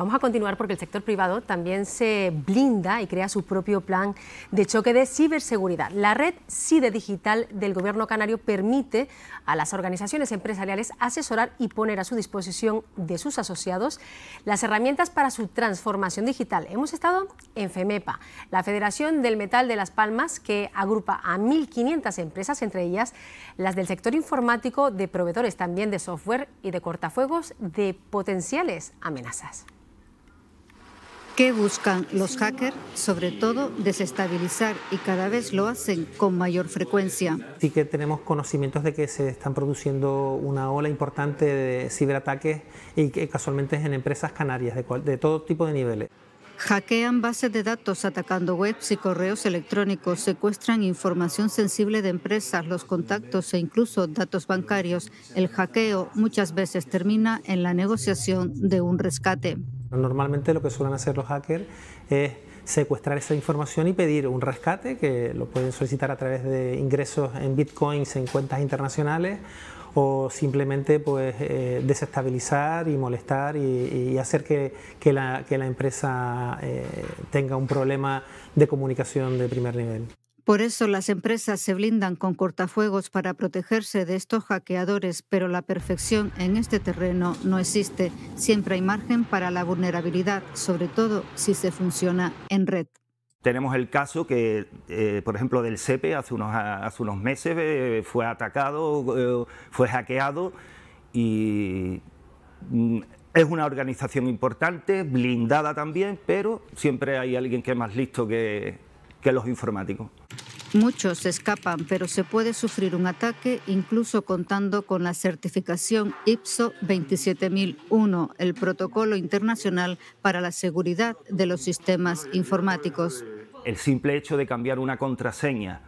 Vamos a continuar porque el sector privado también se blinda y crea su propio plan de choque de ciberseguridad. La red CIDE Digital del Gobierno canario permite a las organizaciones empresariales asesorar y poner a su disposición de sus asociados las herramientas para su transformación digital. Hemos estado en FEMEPA, la Federación del Metal de Las Palmas, que agrupa a 1.500 empresas, entre ellas las del sector informático, de proveedores también de software y de cortafuegos de potenciales amenazas. ¿Qué buscan los hackers? Sobre todo desestabilizar, y cada vez lo hacen con mayor frecuencia. Sí que tenemos conocimientos de que se están produciendo una ola importante de ciberataques y que casualmente es en empresas canarias de todo tipo de niveles. Hackean bases de datos atacando webs y correos electrónicos, secuestran información sensible de empresas, los contactos e incluso datos bancarios. El hackeo muchas veces termina en la negociación de un rescate. Normalmente lo que suelen hacer los hackers es secuestrar esa información y pedir un rescate, que lo pueden solicitar a través de ingresos en bitcoins en cuentas internacionales, o simplemente pues desestabilizar y molestar y hacer que la empresa tenga un problema de comunicación de primer nivel. Por eso las empresas se blindan con cortafuegos para protegerse de estos hackeadores, pero la perfección en este terreno no existe. Siempre hay margen para la vulnerabilidad, sobre todo si se funciona en red. Tenemos el caso que, por ejemplo, del SEPE hace unos meses fue atacado, fue hackeado, y es una organización importante, blindada también, pero siempre hay alguien que es más listo que los informáticos. Muchos escapan, pero se puede sufrir un ataque incluso contando con la certificación ISO 27001, el protocolo internacional para la seguridad de los sistemas informáticos. El simple hecho de cambiar una contraseña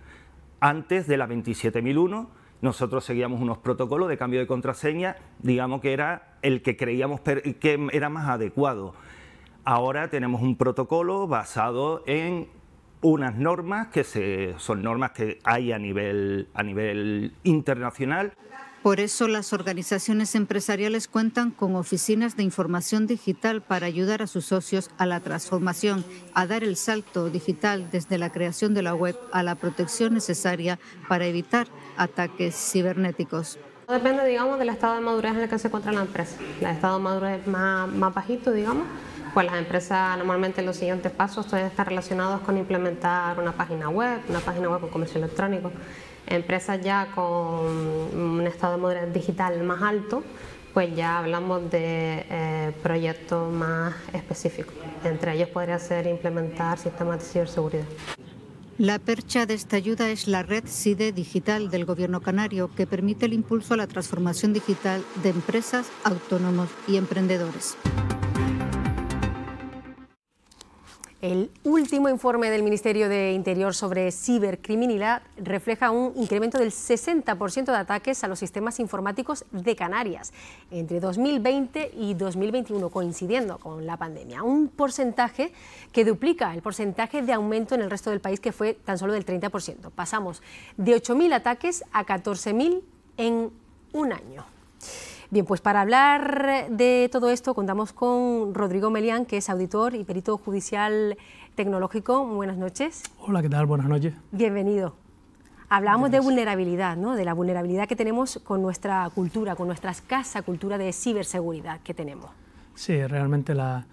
antes de la 27001, nosotros seguíamos unos protocolos de cambio de contraseña, digamos que era el que creíamos que era más adecuado. Ahora tenemos un protocolo basado en unas normas que son normas que hay a nivel internacional. Por eso las organizaciones empresariales cuentan con oficinas de información digital para ayudar a sus socios a la transformación, a dar el salto digital desde la creación de la web a la protección necesaria para evitar ataques cibernéticos. Depende, digamos, del estado de madurez en el que se encuentra la empresa. El estado de madurez más bajito, digamos, pues las empresas normalmente los siguientes pasos pueden estar relacionados con implementar una página web con comercio electrónico. Empresas ya con un estado de madurez digital más alto, pues ya hablamos de proyectos más específicos. Entre ellos podría ser implementar sistemas de ciberseguridad. La percha de esta ayuda es la red CIDE Digital del Gobierno canario, que permite el impulso a la transformación digital de empresas, autónomos y emprendedores. El último informe del Ministerio de Interior sobre cibercriminalidad refleja un incremento del 60% de ataques a los sistemas informáticos de Canarias entre 2020 y 2021, coincidiendo con la pandemia. Un porcentaje que duplica el porcentaje de aumento en el resto del país, que fue tan solo del 30%. Pasamos de 8.000 ataques a 14.000 en un año. Bien, pues para hablar de todo esto contamos con Rodrigo Melián, que es auditor y perito judicial tecnológico. Muy buenas noches. Hola, ¿qué tal? Buenas noches. Bienvenido. Hablábamos de vulnerabilidad, ¿no? De la vulnerabilidad que tenemos con nuestra cultura, con nuestra escasa cultura de ciberseguridad que tenemos. Sí, realmente las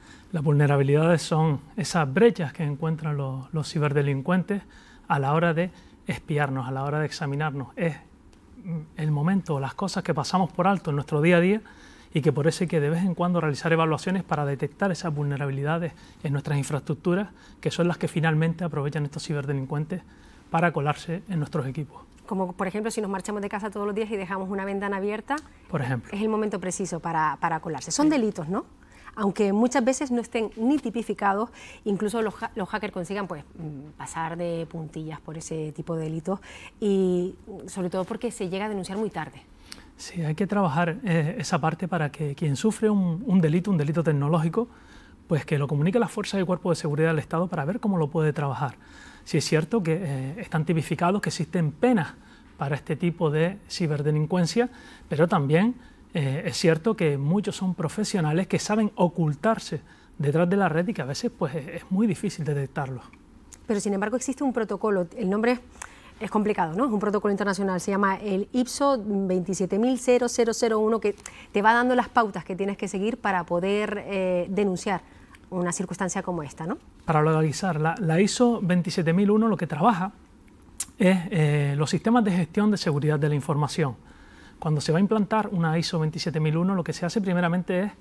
vulnerabilidades son esas brechas que encuentran los ciberdelincuentes a la hora de espiarnos, a la hora de examinarnos. Es el momento, las cosas que pasamos por alto en nuestro día a día, y que por eso hay que de vez en cuando realizar evaluaciones para detectar esas vulnerabilidades en nuestras infraestructuras, que son las que finalmente aprovechan estos ciberdelincuentes para colarse en nuestros equipos. Como por ejemplo si nos marchamos de casa todos los días y dejamos una ventana abierta, por ejemplo, es el momento preciso para colarse. Son delitos, ¿no? Aunque muchas veces no estén ni tipificados, incluso los hackers consigan pues pasar de puntillas por ese tipo de delitos, y sobre todo porque se llega a denunciar muy tarde. Sí, hay que trabajar esa parte para que quien sufre un delito tecnológico, pues que lo comunique a las fuerzas y cuerpos de seguridad del Estado para ver cómo lo puede trabajar. Sí es cierto que están tipificados, que existen penas para este tipo de ciberdelincuencia, pero también es cierto que muchos son profesionales que saben ocultarse detrás de la red y que a veces pues, es muy difícil detectarlos. Pero sin embargo existe un protocolo, el nombre es complicado, ¿no? Es un protocolo internacional, se llama el ISO 27000 que te va dando las pautas que tienes que seguir para poder denunciar una circunstancia como esta, ¿no? Para localizar, la ISO 27001 lo que trabaja es los sistemas de gestión de seguridad de la información. Cuando se va a implantar una ISO 27001, lo que se hace primeramente es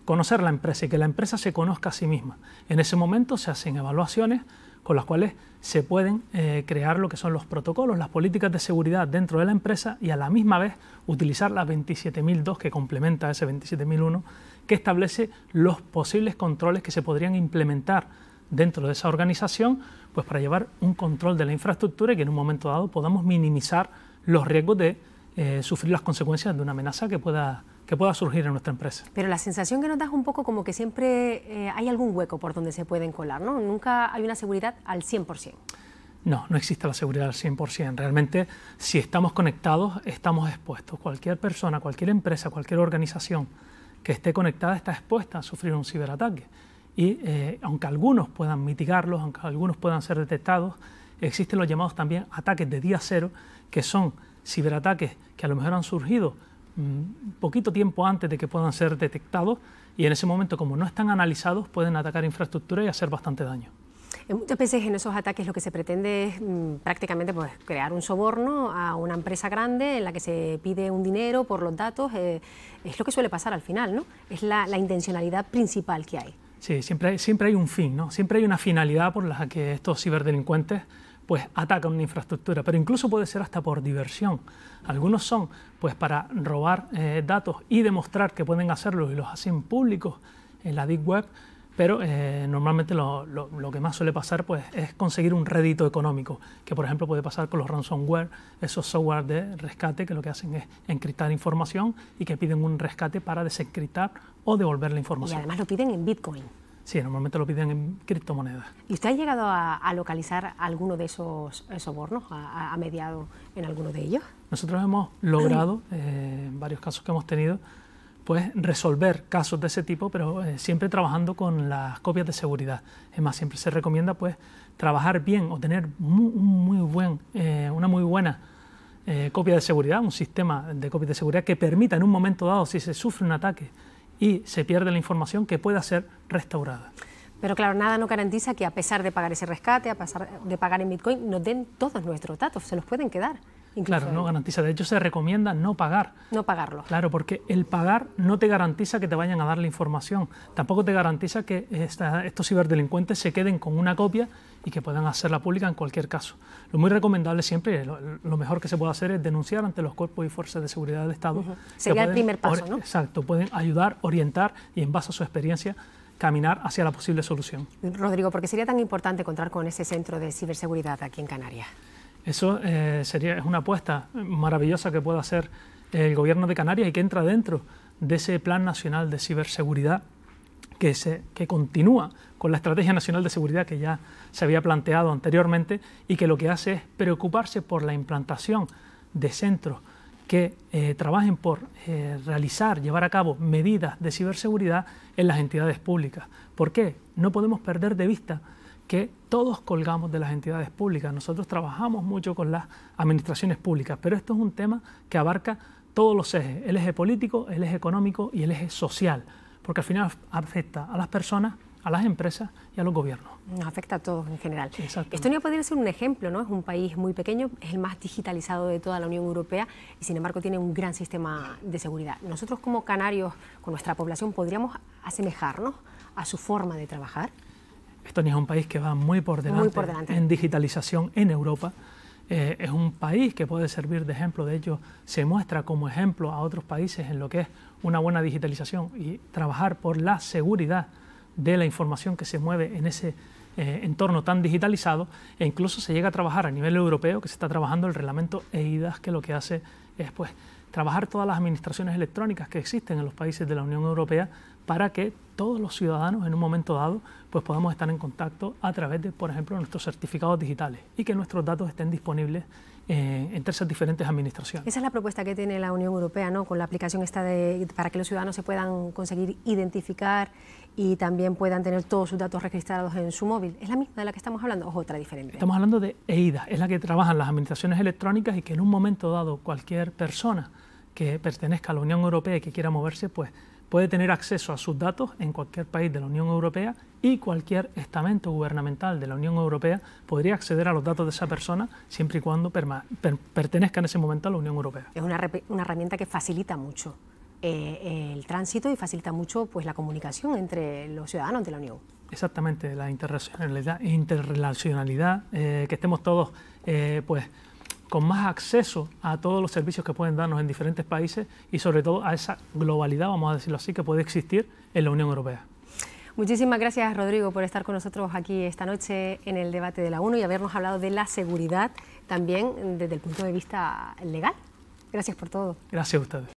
conocer la empresa y que la empresa se conozca a sí misma. En ese momento se hacen evaluaciones con las cuales se pueden crear lo que son los protocolos, las políticas de seguridad dentro de la empresa y a la misma vez utilizar la 27002 que complementa a ese 27001 que establece los posibles controles que se podrían implementar dentro de esa organización pues para llevar un control de la infraestructura y que en un momento dado podamos minimizar los riesgos de sufrir las consecuencias de una amenaza que pueda surgir en nuestra empresa. Pero la sensación que nos da es un poco como que siempre hay algún hueco por donde se pueden colar, ¿no? Nunca hay una seguridad al 100%. No, no existe la seguridad al 100%. Realmente, si estamos conectados, estamos expuestos. Cualquier persona, cualquier empresa, cualquier organización que esté conectada está expuesta a sufrir un ciberataque. Y aunque algunos puedan mitigarlos, aunque algunos puedan ser detectados, existen los llamados también ataques de día cero, que son ciberataques que a lo mejor han surgido poquito tiempo antes de que puedan ser detectados y en ese momento, como no están analizados, pueden atacar infraestructura y hacer bastante daño. Muchas veces en esos ataques lo que se pretende es prácticamente pues, crear un soborno a una empresa grande en la que se pide un dinero por los datos. Es lo que suele pasar al final, ¿no? Es la intencionalidad principal que hay. Sí, siempre hay un fin, ¿no? Siempre hay una finalidad por la que estos ciberdelincuentes pues atacan una infraestructura, pero incluso puede ser hasta por diversión. Algunos son pues para robar datos y demostrar que pueden hacerlo y los hacen públicos en la Deep Web, pero normalmente lo que más suele pasar pues, es conseguir un rédito económico, que por ejemplo puede pasar con los ransomware, esos software de rescate que lo que hacen es encriptar información y que piden un rescate para desencriptar o devolver la información. Y además lo piden en Bitcoin. Sí, normalmente lo piden en criptomonedas. ¿Y usted ha llegado a localizar alguno de esos sobornos? ¿Ha mediado en alguno de ellos? Nosotros hemos logrado, en varios casos que hemos tenido, pues resolver casos de ese tipo, pero siempre trabajando con las copias de seguridad. Es más, siempre se recomienda pues trabajar bien o tener una muy buena copia de seguridad, un sistema de copias de seguridad que permita en un momento dado, si se sufre un ataque y se pierde la información, que pueda ser restaurada. Pero claro, nada nos garantiza que a pesar de pagar ese rescate, a pesar de pagar en Bitcoin, nos den todos nuestros datos, se los pueden quedar. Claro, no garantiza. De hecho, se recomienda no pagar. No pagarlo. Claro, porque el pagar no te garantiza que te vayan a dar la información. Tampoco te garantiza que estos ciberdelincuentes se queden con una copia y que puedan hacerla pública en cualquier caso. Lo muy recomendable siempre, lo mejor que se puede hacer es denunciar ante los cuerpos y fuerzas de seguridad del Estado. Sería el primer paso, ¿no? Exacto, pueden ayudar, orientar y en base a su experiencia caminar hacia la posible solución. Rodrigo, ¿por qué sería tan importante contar con ese centro de ciberseguridad aquí en Canarias? Eso es una apuesta maravillosa que puede hacer el Gobierno de Canarias y que entra dentro de ese Plan Nacional de Ciberseguridad que continúa con la Estrategia Nacional de Seguridad que ya se había planteado anteriormente y que lo que hace es preocuparse por la implantación de centros que trabajen por llevar a cabo medidas de ciberseguridad en las entidades públicas. ¿Por qué? No podemos perder de vista que todos colgamos de las entidades públicas. Nosotros trabajamos mucho con las administraciones públicas, pero esto es un tema que abarca todos los ejes, el eje político, el eje económico y el eje social, porque al final afecta a las personas, a las empresas y a los gobiernos. Nos afecta a todos en general. Estonia podría ser un ejemplo, ¿no? Es un país muy pequeño, es el más digitalizado de toda la Unión Europea y sin embargo tiene un gran sistema de seguridad. Nosotros como canarios, con nuestra población, ¿podríamos asemejarnos a su forma de trabajar? Estonia es un país que va muy por delante en digitalización en Europa. Es un país que puede servir de ejemplo, de hecho se muestra como ejemplo a otros países en lo que es una buena digitalización y trabajar por la seguridad de la información que se mueve en ese entorno tan digitalizado, e incluso se llega a trabajar a nivel europeo, que se está trabajando el reglamento EIDAS, que lo que hace es pues trabajar todas las administraciones electrónicas que existen en los países de la Unión Europea para que todos los ciudadanos en un momento dado pues podamos estar en contacto a través de, por ejemplo, nuestros certificados digitales y que nuestros datos estén disponibles entre esas diferentes administraciones. Esa es la propuesta que tiene la Unión Europea, ¿no? Con la aplicación esta para que los ciudadanos se puedan conseguir identificar y también puedan tener todos sus datos registrados en su móvil. ¿Es la misma de la que estamos hablando o es otra diferente? Estamos hablando de EIDAS, es la que trabajan las administraciones electrónicas y que en un momento dado cualquier persona que pertenezca a la Unión Europea y que quiera moverse, pues puede tener acceso a sus datos en cualquier país de la Unión Europea y cualquier estamento gubernamental de la Unión Europea podría acceder a los datos de esa persona siempre y cuando pertenezca en ese momento a la Unión Europea. Es una herramienta que facilita mucho el tránsito y facilita mucho pues, la comunicación entre los ciudadanos de la Unión. Exactamente, la interrelacionalidad, que estemos todos pues, con más acceso a todos los servicios que pueden darnos en diferentes países y sobre todo a esa globalidad, vamos a decirlo así, que puede existir en la Unión Europea. Muchísimas gracias, Rodrigo, por estar con nosotros aquí esta noche en el debate de la ONU y habernos hablado de la seguridad también desde el punto de vista legal. Gracias por todo. Gracias a ustedes.